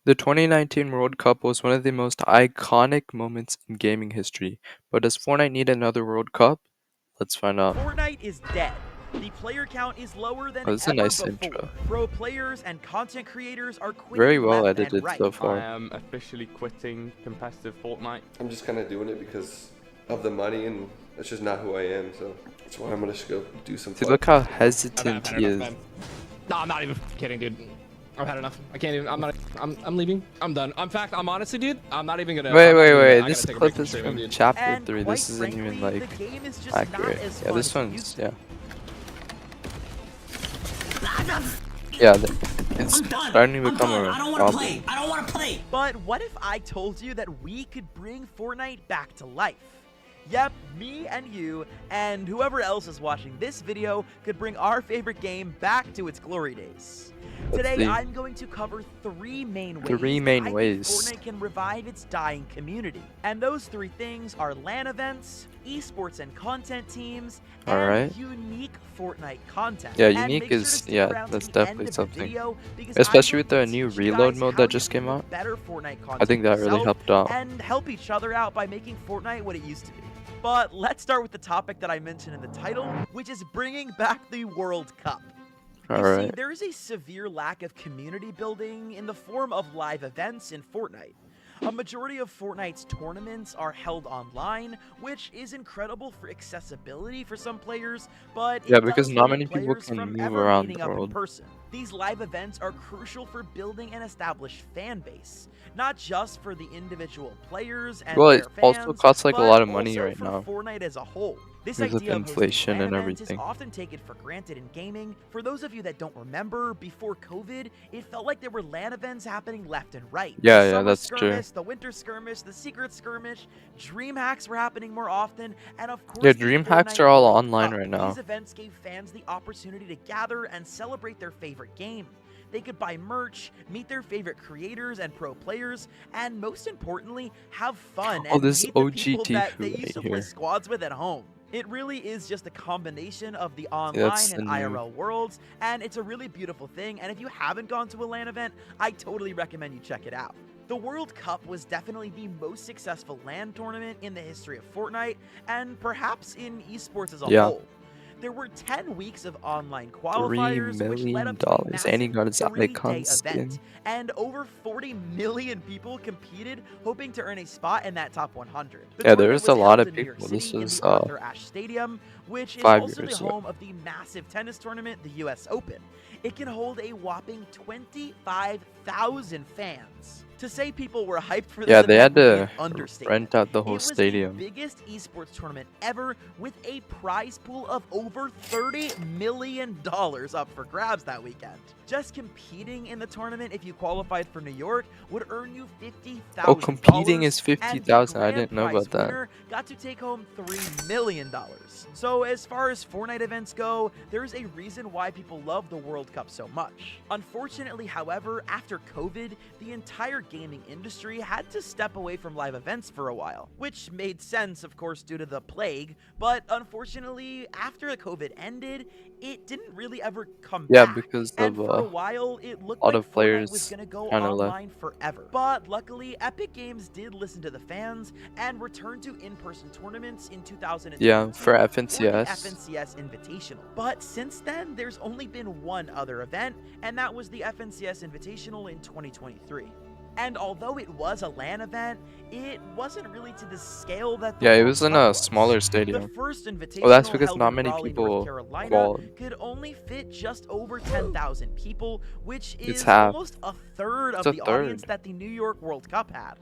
The 2019 World Cup was one of the most iconic moments in gaming history, but does Fortnite need another World Cup? Let's find out. Fortnite is dead. The player count is lower than Oh, this is a ever nice before. intro. Pro players and content creators are Very quitting well left and edited right. so I far. am officially quitting competitive Fortnite. I'm just kind of doing it because of the money, and that's just not who I am. So that's why I'm gonna just go do some See, fun. look how I've hesitant had he enough, is. man. No, I'm not even kidding, dude. I've had enough. I can't even. I'm not. I'm leaving. I'm done. In fact, I'm honestly, dude. I'm not even gonna. Wait, I'm not wait, even wait. gonna- I This gotta take a clip break from is streaming, from dude. chapter And 3. quite This isn't even frankly, like the game is just accurate. not as Yeah, fun this as it one's used to yeah. be. Yeah, it's I'm done. starting to I'm become done. a I don't want to problem. play. I don't want to play. But what if I told you that we could bring Fortnite back to life? Yep, me and you, and whoever else is watching this video could bring our favorite game back to its glory days. Today, see. I'm going to cover three main ways Three that main I think ways. Fortnite can revive its dying community. And those three things are LAN events, esports and content teams, and Alright. unique Fortnite content. Yeah, And unique make sure to is stick yeah, around to that's the definitely end of the something. video because Especially I'm with going the to new teach you reload guys mode how that you just can came make out. better Fortnite content I think that really yourself helped out. and help each other out by making Fortnite what it used to be. But let's start with the topic that I mentioned in the title, which is bringing back the World Cup. You see, Alright. there is a severe lack of community building in the form of live events in Fortnite. A majority of Fortnite's tournaments are held online, which is incredible for accessibility for some players, but Yeah, it because does not limit many people players can from move ever around meeting the up in world. person. These live events are crucial for building an established fan base, not just for the individual players and Well, their it also fans, costs like a but lot of money also right for now Fortnite as a whole. This because of idea of hosting inflation LAN and events is everything. often taken for granted in gaming. For those of you that don't remember, before COVID, it felt like there were LAN events happening left and right. Yeah, The yeah, summer that's true. skirmish, the winter skirmish, the secret skirmish, dream hacks were happening more often, and of course, Yeah, the dream hacks Fortnite are all World online Cup. right now. These events gave fans the opportunity to gather and celebrate their favorite game. They could buy merch, meet their favorite creators and pro players, and most importantly, have fun Oh, and this is meet the OG people that they Tifu used to right play here. squads with at home. It really is just a combination of the See, online that's the and new. IRL worlds, and it's a really beautiful thing, and if you haven't gone to a LAN event, I totally recommend you check it out. The World Cup was definitely the most successful LAN tournament in the history of Fortnite, and perhaps in esports as a Yeah, whole. There were 10 weeks of online $3 qualifiers, which led up to a million, and he massive got his 3-day icon event, skin. and over 40 million people competed, hoping to earn a spot in that top 100. The Yeah, there tournament was a was lot held of in New York people. This City in was the Arthur Ashe Stadium, which is 5 also the years ago. home of the massive tennis tournament, the US Open. It can hold a whopping 25,000 fans. To say people were hyped for this Yeah, they had event would be an to understatement. rent out the whole It was the stadium. biggest esports tournament ever, with a prize pool of over $30 million up for grabs that weekend. Just competing in the tournament, if you qualified for New York, would earn you $50,000. Oh, competing is and the 50,000. I grand didn't know prize about that. winner got to take home $3 million. So as far as Fortnite events go, there's a reason why people love the World Cup so much. Unfortunately, however, after COVID, the entire gaming industry had to step away from live events for a while, which made sense, of course, due to the plague, but unfortunately, after the COVID ended, it didn't really ever come Yeah, back. because And of for a while, it looked a lot like of Fortnite was players gonna go kind of left. online forever. But luckily, Epic Games did listen to the fans and returned to in-person tournaments in 2022 Yeah, for for the FNCS. FNCS Invitational. But since then, there's only been one other event, and that was the FNCS Invitational in 2023. And although it was a LAN event, it wasn't really to the scale that the Yeah, it World was in Cup a was. smaller The stadium. first Invitational Well, that's because held not in many Raleigh, North people Carolina, qualified. could only fit just over 10,000 people, which It's is half. almost a third It's of a the audience third. that the New York World Cup had.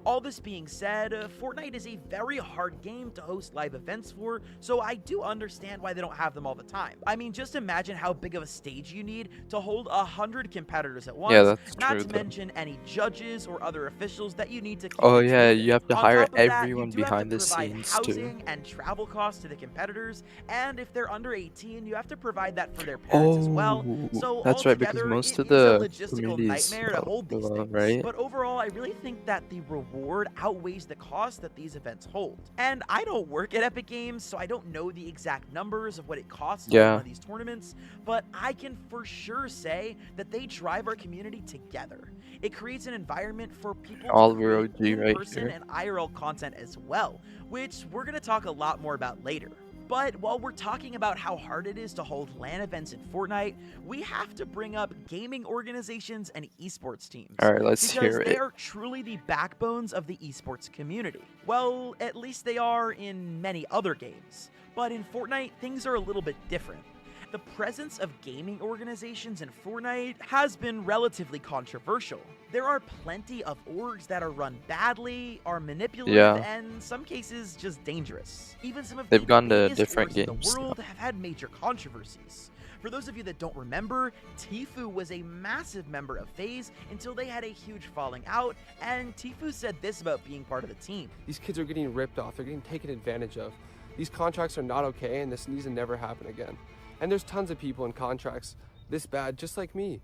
All this being said, Fortnite is a very hard game to host live events for, so I do understand why they don't have them all the time. I mean, just imagine how big of a stage you need to hold 100 competitors at once, Yeah, that's not true to though. mention any judges or other officials that you need to keep Oh in yeah, tune you have to on hire top of that, you everyone do have to behind the provide scenes too. housing and travel costs to the competitors, and if they're under 18, you have to provide that for their parents as well. Oh, So that's right, because altogether, most it of is a the logistical communities, nightmare to hold these things. right? But overall, I really think that the reward reward outweighs the cost that these events hold. And I don't work at Epic Games, so I don't know the exact numbers of what it costs to hold one of these tournaments, but I can for sure say that they drive our community together. It creates an environment for people to create in-person and IRL content as well, which we're going to talk a lot more about later. But while we're talking about how hard it is to hold LAN events in Fortnite, we have to bring up gaming organizations and esports teams. Alright, let's hear it. Because they are truly the backbones of the esports community. Well, at least they are in many other games. But in Fortnite, things are a little bit different. The presence of gaming organizations in Fortnite has been relatively controversial. There are plenty of orgs that are run badly, are manipulative, and in some cases just dangerous. Even some of the biggest orgs in the world have had major controversies. For those of you that don't remember, Tfue was a massive member of FaZe until they had a huge falling out, and Tfue said this about being part of the team. These kids are getting ripped off, they're getting taken advantage of. These contracts are not okay, and this needs to never happen again. And there's tons of people in contracts this bad, just like me.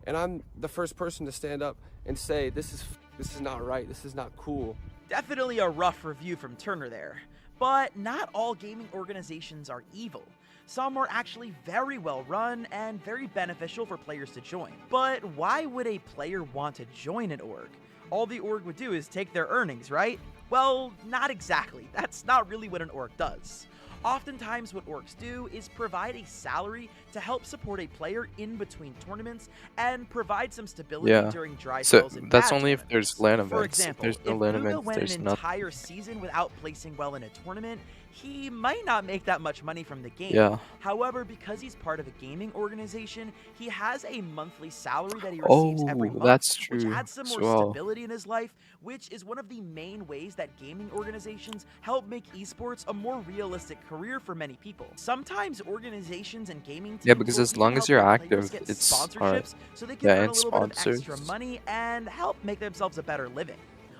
And I'm the first person to stand up and say, this is not right, this is not cool. Definitely a rough review from Turner there. But not all gaming organizations are evil. Some are actually very well run and very beneficial for players to join. But why would a player want to join an org? All the org would do is take their earnings, right? Well, not exactly. That's not really what an org does. Oftentimes what orgs do is provide a salary to help support a player in between tournaments and provide some stability during dry spells and that's only if there's LAN events. For example, if there's no LAN events, went there's an entire season without placing well in a tournament, he might not make that much money from the game. However, because he's part of a gaming organization, he has a monthly salary that he receives every month, which adds some more stability in his life, which is one of the main ways that gaming organizations help make esports a more realistic career for many people. Sometimes organizations and gaming teams because as long as you're active, it's sponsorships so they can earn a little bit of extra money and help make themselves a better living.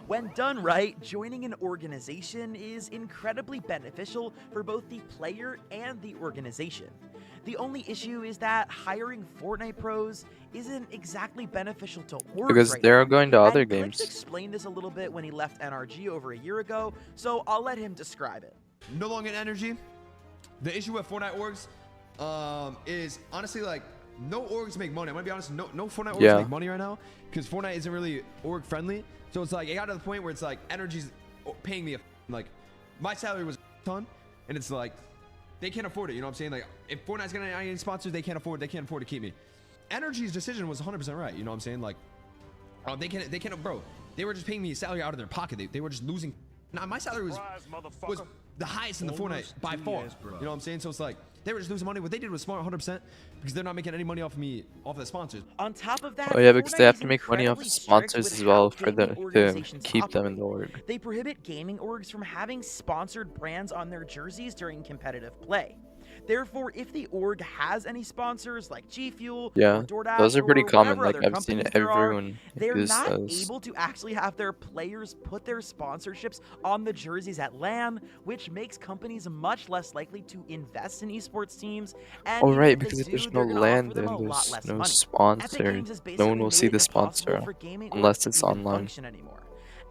When done right, joining an organization is incredibly beneficial for both the player and the organization. The only issue is that hiring Fortnite pros isn't exactly beneficial to orgs because they're going to other games. Clix explained this a little bit when he left NRG over a year ago, so I'll let him describe it. No longer in energy. The issue with Fortnite orgs is honestly like no orgs make money. I'm gonna be honest, no Fortnite orgs make money right now because Fortnite isn't really org friendly. So it's like it got to the point where it's like energy's paying me like my salary was a ton, and it's like they can't afford it. You know what I'm saying? Like if Fortnite's getting any sponsors, they can't afford to keep me. Energy's decision was 100% right. You know what I'm saying? Like they can't, bro. They were just paying me a salary out of their pocket. They were just losing. Now my salary was the highest in the Fortnite by far. You know what I'm saying? So it's like they were just losing money. What they did was smart 100% because they're not making any money off of me, off of the sponsors. On top of that, because they have to make money off of sponsors as well for to keep them in the org. They prohibit gaming orgs from having sponsored brands on their jerseys during competitive play. Therefore, if the org has any sponsors like G Fuel or DoorDash, those are pretty common. Like I've seen everyone they're not able to actually have their players put their sponsorships on the jerseys at LAN, which makes companies much less likely to invest in esports teams. And because if there's no LAN, then there's no sponsor. No one will see the sponsor unless it's online.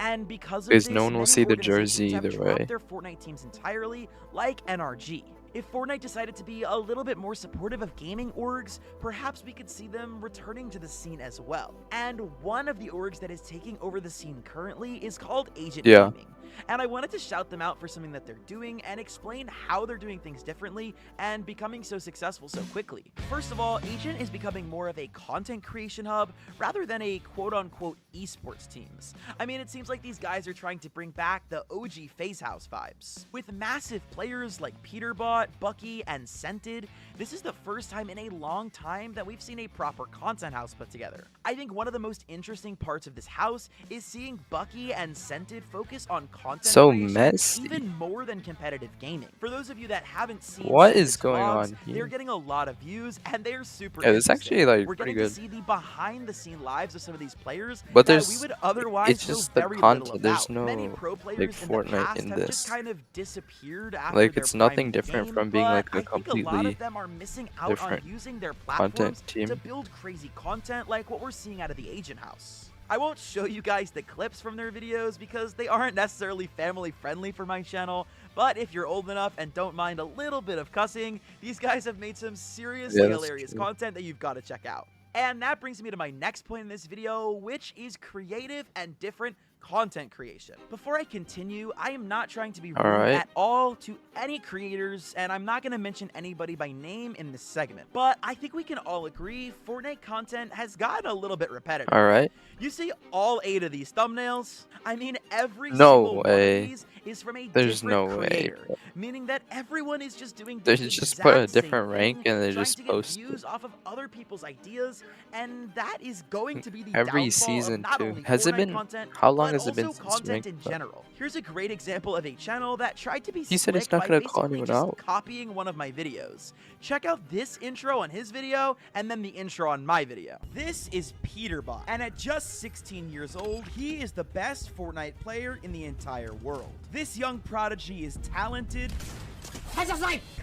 And because of this, no one will see the jersey either way. Their Fortnite teams entirely, like NRG. If Fortnite decided to be a little bit more supportive of gaming orgs, perhaps we could see them returning to the scene as well. And one of the orgs that is taking over the scene currently is called Agent Gaming. And I wanted to shout them out for something that they're doing and explain how they're doing things differently and becoming so successful so quickly. First of all, Agent is becoming more of a content creation hub rather than a quote-unquote esports teams. I mean, it seems like these guys are trying to bring back the OG FaZe House vibes. With massive players like Peterbot, Bucky, and Scented, this is the first time in a long time that we've seen a proper content house put together. I think one of the most interesting parts of this house is seeing Bucky and Scented focus on content creation even more than competitive gaming. For those of you that haven't seen what is going on here, they're getting a lot of views and they're super it's actually like we're pretty getting good to see the behind the scene lives of some of these players, but that we would otherwise it's just know very the content. There's no many pro players like in Fortnite the past in have this just kind of disappeared after like their it's nothing prime different game, from being like a I think a lot of completely them are missing out on using their platforms content team. to build crazy content like what we're seeing out of the Agent House. I won't show you guys the clips from their videos because they aren't necessarily family friendly for my channel, but if you're old enough and don't mind a little bit of cussing, these guys have made some seriously that's hilarious true. content that you've got to check out. And that brings me to my next point in this video, which is creative and different content creation. Before I continue, I am not trying to be rude Alright. at all to any creators, and I'm not going to mention anybody by name in this segment. But I think we can all agree Fortnite content has gotten a little bit repetitive. Alright. You see all 8 of these thumbnails? I mean, every No single one way. of these is from a There's different no way, creator, bro. meaning that everyone is just doing They the just put a exact same different rank thing, and they trying just to get post it. views off of other people's ideas, and that is going to be the Every downfall season of not too. only Has it Fortnite been? content, How long but has it been also since content ranked? in general. Here's a great example of a channel that tried to be He said it's slick not by gonna call basically anyone just out. copying one of my videos. Check out this intro on his video, and then the intro on my video. This is Peterbot, and at just 16 years old, he is the best Fortnite player in the entire world. This young prodigy is talented,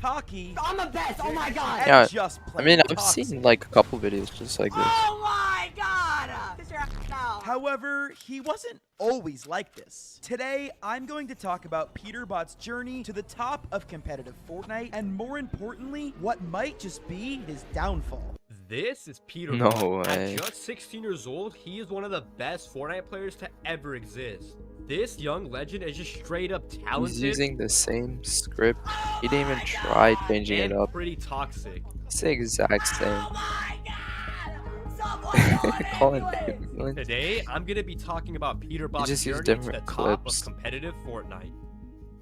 cocky, I'm the best. Oh my god. and Yeah, just I plain mean, I've toxic. seen like a couple videos just like this. Oh my god. Sit your ass down. However, he wasn't always like this. Today, I'm going to talk about Peterbot's journey to the top of competitive Fortnite, and more importantly, what might just be his downfall. This is Peter. No Bot. way. At just 16 years old, he is one of the best Fortnite players to ever exist. This young legend is just straight up talented. He's using the same script. He didn't even try changing it and up. pretty toxic. It's the exact same. Oh my god. Someone Calling ambulance. ambulance. Today, I'm gonna be talking about Peter Bot's just use journey to the different top clips. of competitive Fortnite.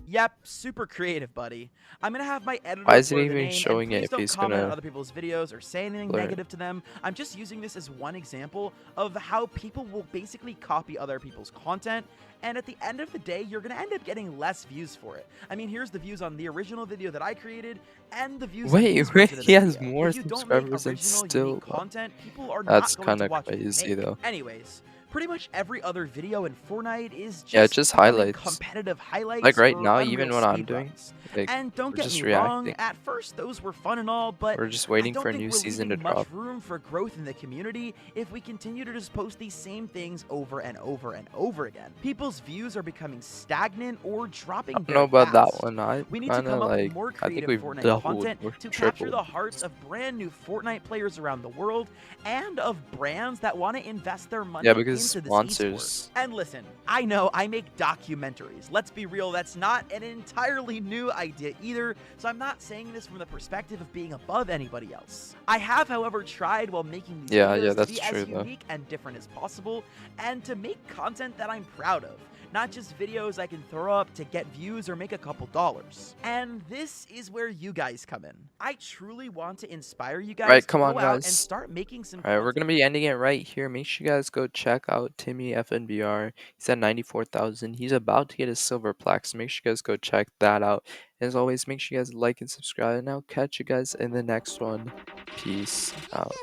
Yep, super creative, buddy. I'm gonna have my editor Why is it blur the even name, showing and it please if don't he's comment on gonna other people's videos or say anything blur it? negative to them. I'm just using this as one example of how people will basically copy other people's content, and at the end of the day, you're gonna end up getting less views for it. I mean, here's the views on the original video that I created, and the views on Wait, his wait, version of he the has video. more If you don't make subscribers and original, still. unique content, people are That's not going to kinda watch what you crazy make. though. Anyways, pretty much every other video in Fortnite is just, Yeah, just becoming highlights. competitive highlights Like right or now, Unreal even what I'm doing, speedruns. like And don't we're get just me wrong, reacting. at first those were fun and all, but We're just I waiting don't for a think new we're season to leaving much drop. room for growth in the community if we continue to just post these same things over and over and over again. People's views are becoming stagnant or dropping I don't very know about that fast. one. I We need to kinda come up with like. more I think creative we've Fortnite doubled content or to capture tripled. the hearts of brand new Fortnite players around the world and of brands that want to invest their money Yeah, because into this sponsors. esport. And listen, I know I make documentaries. Let's be real, that's not an entirely new idea either, so I'm not saying this from the perspective of being above anybody else. I have, however, tried while making these Yeah, videos yeah, to that's be true, as though. unique and different as possible, and to make content that I'm proud of. Not just videos I can throw up to get views or make a couple dollars. And this is where you guys come in. I truly want to inspire you guys Right, to come go on, out and guys. start making some Alright, we're content. gonna be ending it right here. Make sure you guys go check out Timmy FNBR. He's at 94,000. He's about to get his silver plaque, so make sure you guys go check that out. As always, make sure you guys like and subscribe, and I'll catch you guys in the next one. Peace out.